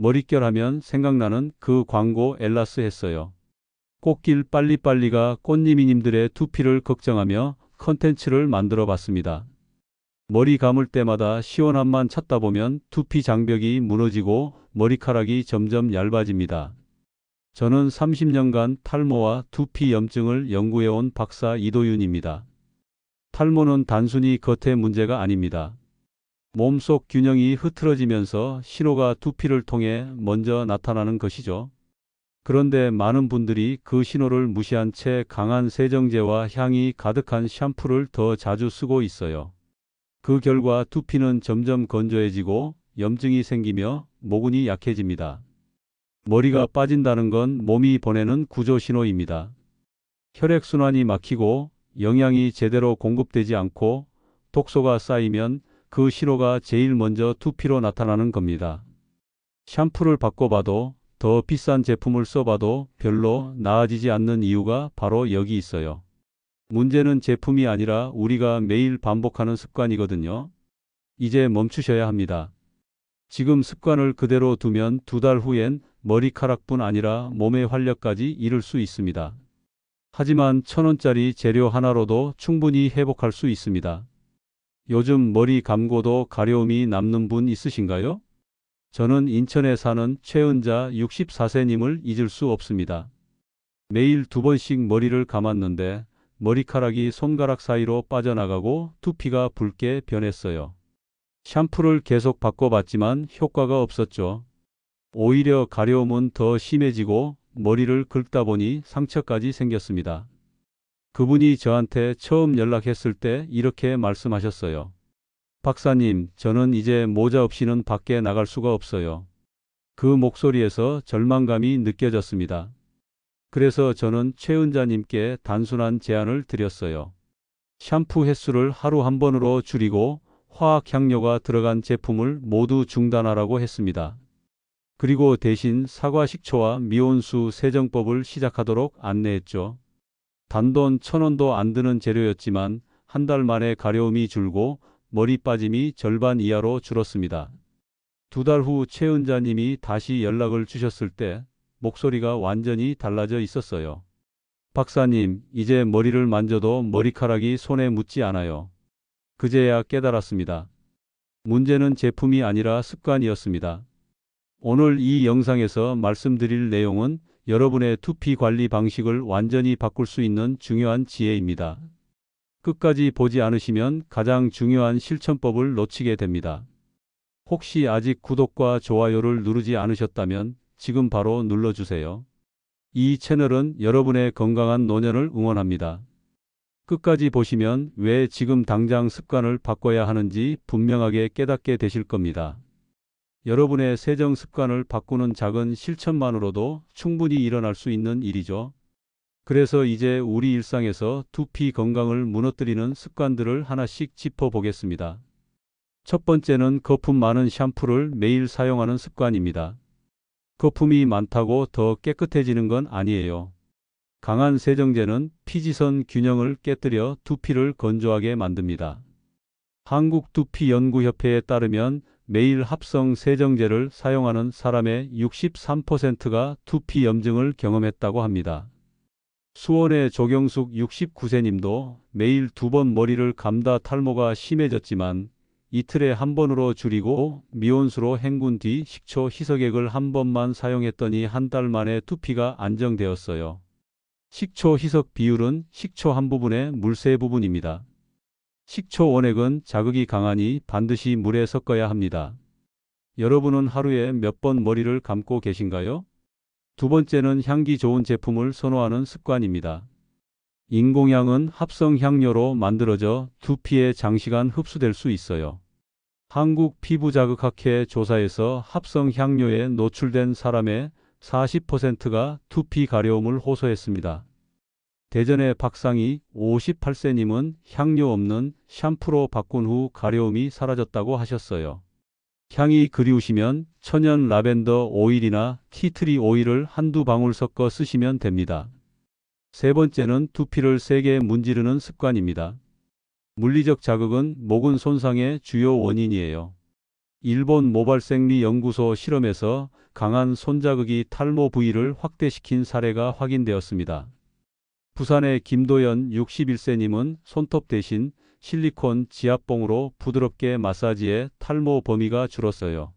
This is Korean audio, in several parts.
머릿결 하면 생각나는 그 광고 엘라스 했어요. 꽃길 빨리빨리가 꽃님이님들의 두피를 걱정하며 컨텐츠를 만들어 봤습니다. 머리 감을 때마다 시원함만 찾다 보면 두피 장벽이 무너지고 머리카락이 점점 얇아집니다. 저는 30년간 탈모와 두피 염증을 연구해온 박사 이도윤입니다. 탈모는 단순히 겉의 문제가 아닙니다. 몸속 균형이 흐트러지면서 신호가 두피를 통해 먼저 나타나는 것이죠. 그런데 많은 분들이 그 신호를 무시한 채 강한 세정제와 향이 가득한 샴푸를 더 자주 쓰고 있어요. 그 결과 두피는 점점 건조해지고 염증이 생기며 모근이 약해집니다. 머리가 빠진다는 건 몸이 보내는 구조 신호입니다. 혈액순환이 막히고 영양이 제대로 공급되지 않고 독소가 쌓이면 그 신호가 제일 먼저 두피로 나타나는 겁니다. 샴푸를 바꿔봐도 더 비싼 제품을 써봐도 별로 나아지지 않는 이유가 바로 여기 있어요. 문제는 제품이 아니라 우리가 매일 반복하는 습관이거든요. 이제 멈추셔야 합니다. 지금 습관을 그대로 두면 2달 후엔 머리카락뿐 아니라 몸의 활력까지 잃을 수 있습니다. 하지만 1,000원짜리 재료 하나로도 충분히 회복할 수 있습니다. 요즘 머리 감고도 가려움이 남는 분 있으신가요? 저는 인천에 사는 최은자 64세님을 잊을 수 없습니다. 매일 2번씩 머리를 감았는데 머리카락이 손가락 사이로 빠져나가고 두피가 붉게 변했어요. 샴푸를 계속 바꿔봤지만 효과가 없었죠. 오히려 가려움은 더 심해지고 머리를 긁다 보니 상처까지 생겼습니다. 그분이 저한테 처음 연락했을 때 이렇게 말씀하셨어요. 박사님, 저는 이제 모자 없이는 밖에 나갈 수가 없어요. 그 목소리에서 절망감이 느껴졌습니다. 그래서 저는 최은자님께 단순한 제안을 드렸어요. 샴푸 횟수를 하루 한 번으로 줄이고 화학 향료가 들어간 제품을 모두 중단하라고 했습니다. 그리고 대신 사과 식초와 미온수 세정법을 시작하도록 안내했죠. 단돈 1,000원도 안 드는 재료였지만 한 달 만에 가려움이 줄고 머리 빠짐이 절반 이하로 줄었습니다. 2달 후 최은자님이 다시 연락을 주셨을 때 목소리가 완전히 달라져 있었어요. 박사님, 이제 머리를 만져도 머리카락이 손에 묻지 않아요. 그제야 깨달았습니다. 문제는 제품이 아니라 습관이었습니다. 오늘 이 영상에서 말씀드릴 내용은 여러분의 두피 관리 방식을 완전히 바꿀 수 있는 중요한 지혜입니다. 끝까지 보지 않으시면 가장 중요한 실천법을 놓치게 됩니다. 혹시 아직 구독과 좋아요를 누르지 않으셨다면 지금 바로 눌러주세요. 이 채널은 여러분의 건강한 노년을 응원합니다. 끝까지 보시면 왜 지금 당장 습관을 바꿔야 하는지 분명하게 깨닫게 되실 겁니다. 여러분의 세정 습관을 바꾸는 작은 실천만으로도 충분히 일어날 수 있는 일이죠. 그래서 이제 우리 일상에서 두피 건강을 무너뜨리는 습관들을 하나씩 짚어보겠습니다. 첫 번째는 거품 많은 샴푸를 매일 사용하는 습관입니다. 거품이 많다고 더 깨끗해지는 건 아니에요. 강한 세정제는 피지선 균형을 깨뜨려 두피를 건조하게 만듭니다. 한국두피연구협회에 따르면 매일 합성 세정제를 사용하는 사람의 63%가 두피 염증을 경험했다고 합니다. 수원의 조경숙 69세님도 매일 2번 머리를 감다 탈모가 심해졌지만 이틀에 한 번으로 줄이고 미온수로 헹군 뒤 식초 희석액을 한 번만 사용했더니 한 달 만에 두피가 안정되었어요. 식초 희석 비율은 식초 한 부분에 물 3부분입니다. 식초 원액은 자극이 강하니 반드시 물에 섞어야 합니다. 여러분은 하루에 몇 번 머리를 감고 계신가요? 두 번째는 향기 좋은 제품을 선호하는 습관입니다. 인공향은 합성 향료로 만들어져 두피에 장시간 흡수될 수 있어요. 한국피부자극학회 조사에서 합성 향료에 노출된 사람의 40%가 두피 가려움을 호소했습니다. 대전의 박상희 58세님은 향료 없는 샴푸로 바꾼 후 가려움이 사라졌다고 하셨어요. 향이 그리우시면 천연 라벤더 오일이나 티트리 오일을 한두 방울 섞어 쓰시면 됩니다. 세 번째는 두피를 세게 문지르는 습관입니다. 물리적 자극은 모근 손상의 주요 원인이에요. 일본 모발생리연구소 실험에서 강한 손자극이 탈모 부위를 확대시킨 사례가 확인되었습니다. 부산의 김도연 61세님은 손톱 대신 실리콘 지압봉으로 부드럽게 마사지해 탈모 범위가 줄었어요.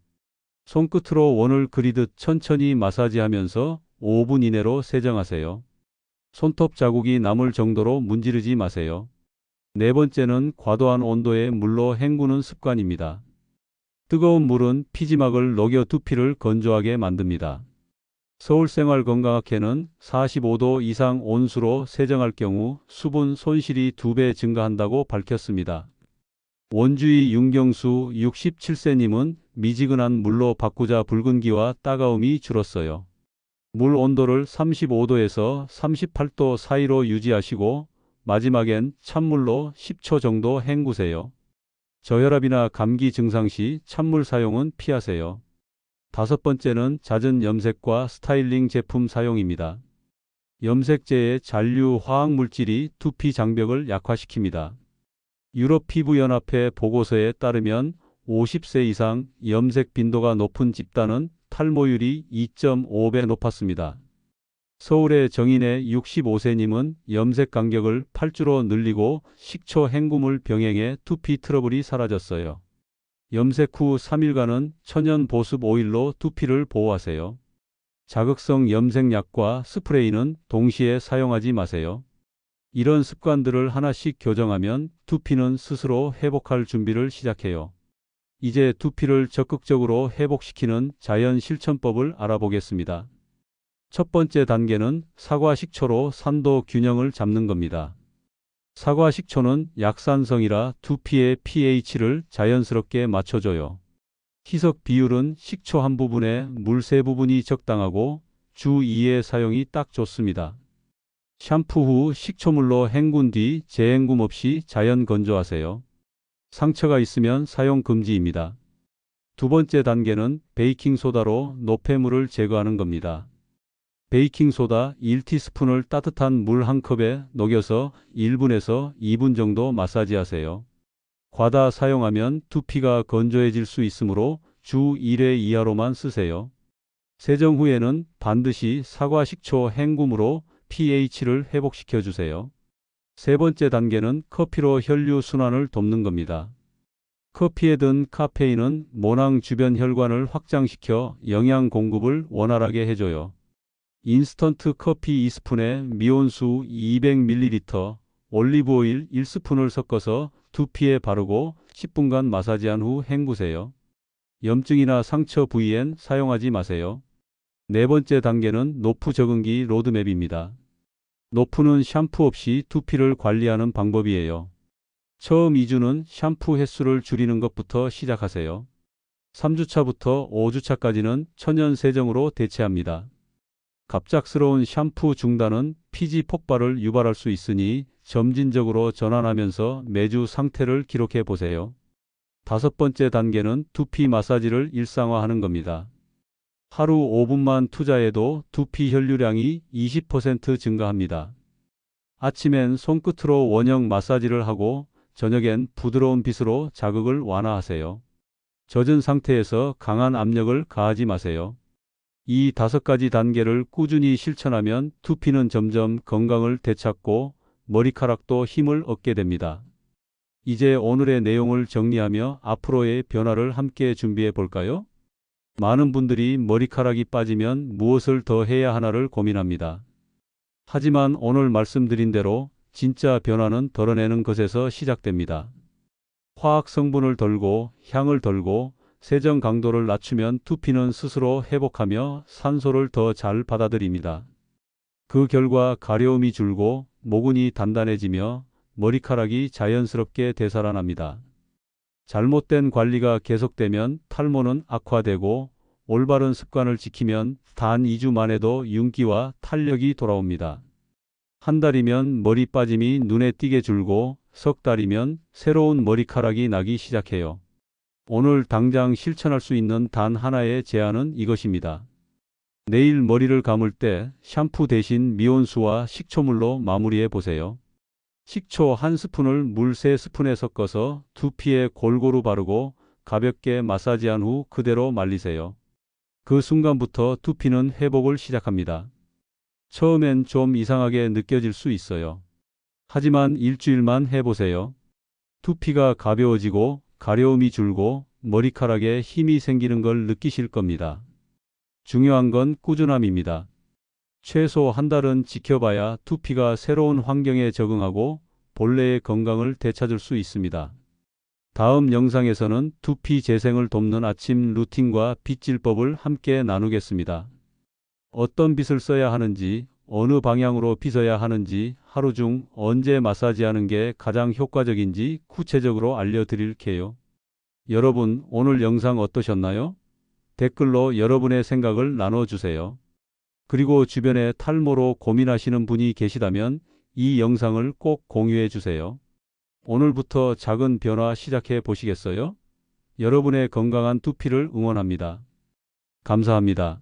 손끝으로 원을 그리듯 천천히 마사지하면서 5분 이내로 세정하세요. 손톱 자국이 남을 정도로 문지르지 마세요. 네 번째는 과도한 온도의 물로 헹구는 습관입니다. 뜨거운 물은 피지막을 녹여 두피를 건조하게 만듭니다. 서울생활건강학회는 45도 이상 온수로 세정할 경우 수분 손실이 2배 증가한다고 밝혔습니다. 원주의 윤경수 67세님은 미지근한 물로 바꾸자 붉은기와 따가움이 줄었어요. 물 온도를 35도에서 38도 사이로 유지하시고 마지막엔 찬물로 10초 정도 헹구세요. 저혈압이나 감기 증상 시 찬물 사용은 피하세요. 다섯 번째는 잦은 염색과 스타일링 제품 사용입니다. 염색제의 잔류 화학물질이 두피 장벽을 약화시킵니다. 유럽피부연합회 보고서에 따르면 50세 이상 염색 빈도가 높은 집단은 탈모율이 2.5배 높았습니다. 서울의 정인의 65세님은 염색 간격을 8주로 늘리고 식초 헹굼을 병행해 두피 트러블이 사라졌어요. 염색 후 3일간은 천연 보습 오일로 두피를 보호하세요. 자극성 염색약과 스프레이는 동시에 사용하지 마세요. 이런 습관들을 하나씩 교정하면 두피는 스스로 회복할 준비를 시작해요. 이제 두피를 적극적으로 회복시키는 자연 실천법을 알아보겠습니다. 첫 번째 단계는 사과 식초로 산도 균형을 잡는 겁니다. 사과 식초는 약산성이라 두피의 pH를 자연스럽게 맞춰줘요. 희석 비율은 식초 한 부분에 물 3부분이 적당하고 주 2회 사용이 딱 좋습니다. 샴푸 후 식초물로 헹군 뒤 재헹굼 없이 자연 건조하세요. 상처가 있으면 사용 금지입니다. 두 번째 단계는 베이킹소다로 노폐물을 제거하는 겁니다. 베이킹소다 1티스푼을 따뜻한 물 한 컵에 녹여서 1분에서 2분 정도 마사지하세요. 과다 사용하면 두피가 건조해질 수 있으므로 주 1회 이하로만 쓰세요. 세정 후에는 반드시 사과 식초 헹굼으로 pH를 회복시켜 주세요. 세 번째 단계는 커피로 혈류 순환을 돕는 겁니다. 커피에 든 카페인은 모낭 주변 혈관을 확장시켜 영양 공급을 원활하게 해줘요. 인스턴트 커피 2스푼에 미온수 200ml, 올리브오일 1스푼을 섞어서 두피에 바르고 10분간 마사지한 후 헹구세요. 염증이나 상처 부위엔 사용하지 마세요. 네 번째 단계는 노프 적응기 로드맵입니다. 노프는 샴푸 없이 두피를 관리하는 방법이에요. 처음 2주는 샴푸 횟수를 줄이는 것부터 시작하세요. 3주차부터 5주차까지는 천연 세정으로 대체합니다. 갑작스러운 샴푸 중단은 피지 폭발을 유발할 수 있으니 점진적으로 전환하면서 매주 상태를 기록해 보세요. 다섯 번째 단계는 두피 마사지를 일상화하는 겁니다. 하루 5분만 투자해도 두피 혈류량이 20% 증가합니다. 아침엔 손끝으로 원형 마사지를 하고 저녁엔 부드러운 빗으로 자극을 완화하세요. 젖은 상태에서 강한 압력을 가하지 마세요. 이 5가지 단계를 꾸준히 실천하면 두피는 점점 건강을 되찾고 머리카락도 힘을 얻게 됩니다. 이제 오늘의 내용을 정리하며 앞으로의 변화를 함께 준비해 볼까요? 많은 분들이 머리카락이 빠지면 무엇을 더 해야 하나를 고민합니다. 하지만 오늘 말씀드린 대로 진짜 변화는 덜어내는 것에서 시작됩니다. 화학 성분을 덜고 향을 덜고 세정 강도를 낮추면 두피는 스스로 회복하며 산소를 더 잘 받아들입니다. 그 결과 가려움이 줄고 모근이 단단해지며 머리카락이 자연스럽게 되살아납니다. 잘못된 관리가 계속되면 탈모는 악화되고 올바른 습관을 지키면 단 2주만 해도 윤기와 탄력이 돌아옵니다. 한 달이면 머리 빠짐이 눈에 띄게 줄고 석 달이면 새로운 머리카락이 나기 시작해요. 오늘 당장 실천할 수 있는 단 하나의 제안은 이것입니다. 내일 머리를 감을 때 샴푸 대신 미온수와 식초물로 마무리해 보세요. 식초 1스푼을 물 3스푼에 섞어서 두피에 골고루 바르고 가볍게 마사지한 후 그대로 말리세요. 그 순간부터 두피는 회복을 시작합니다. 처음엔 좀 이상하게 느껴질 수 있어요. 하지만 일주일만 해보세요. 두피가 가벼워지고 가려움이 줄고 머리카락에 힘이 생기는 걸 느끼실 겁니다. 중요한 건 꾸준함입니다. 최소 한 달은 지켜봐야 두피가 새로운 환경에 적응하고 본래의 건강을 되찾을 수 있습니다. 다음 영상에서는 두피 재생을 돕는 아침 루틴과 빗질법을 함께 나누겠습니다. 어떤 빗을 써야 하는지, 어느 방향으로 빗어야 하는지, 하루 중 언제 마사지하는 게 가장 효과적인지 구체적으로 알려드릴게요. 여러분, 오늘 영상 어떠셨나요? 댓글로 여러분의 생각을 나눠주세요. 그리고 주변에 탈모로 고민하시는 분이 계시다면 이 영상을 꼭 공유해 주세요. 오늘부터 작은 변화 시작해 보시겠어요? 여러분의 건강한 두피를 응원합니다. 감사합니다.